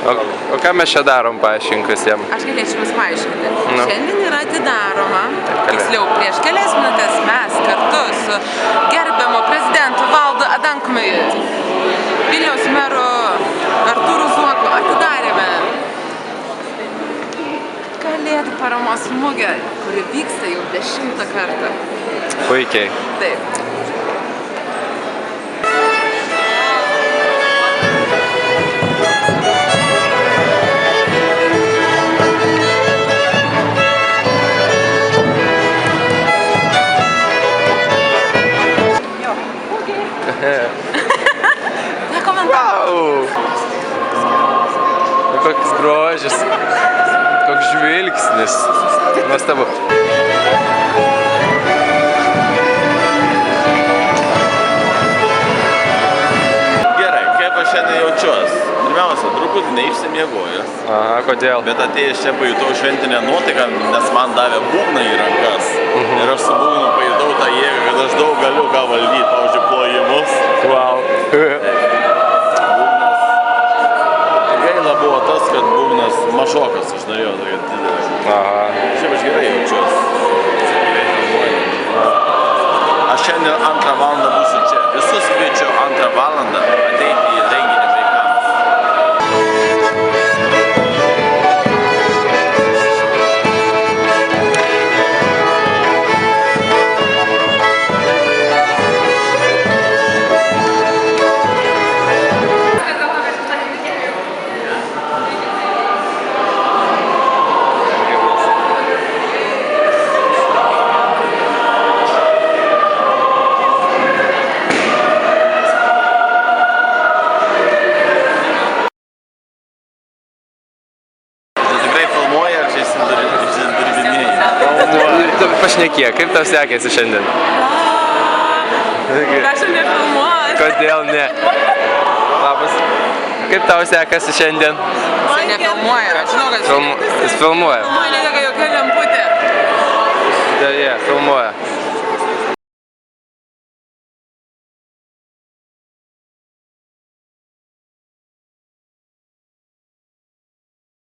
O ką mes čia darom, paaiškink visiems? Aš galėčiau jums paaiškinti. Nu. Šiandien yra atidaroma, tiksliau, prieš kelias minutės mes kartu su gerbiamu prezidentu Valdu Adamkumi, Vilniaus meru Artūru Zuoku atidarėme Kalėdų paramos mugę, kuri vyksta jau 10 kartą. Puikiai. Taip. Wow! Koks grožis, koks žvilgsnis. Nuostabu. Gerai, kaip aš šiandien jaučiuosi? Pirmiausia, truputį neišsimiegojęs. Aha, kodėl? Bet atėjęs čia pajutau šventinę nuotaiką, nes man davė būgną į rankas. Ir aš su būgnu pajutau tą jėgą, kad aš daug galiu ką valdyti, pavyzdžiui, plojimus. Wow. Gaila buvo tas, kad būgnas mažokas, aš norėjau tokį didelį. Aha. Šiaip aš gerai jaučiuosi. Aš šiandien 2 valandą būsiu čia. Visus kviečiu 2 valandą ateiti į renginį vaikams. Pašnekėk, kaip tau sekėsi šiandien? Prašau nefilmuoti. Kodėl ne? Labas. Kaip tau sekasi šiandien? Jis nefilmuoja, aš žinau, kad Jis filmuoja. filmuoja, nedega jokia lemputė. Filmuoja.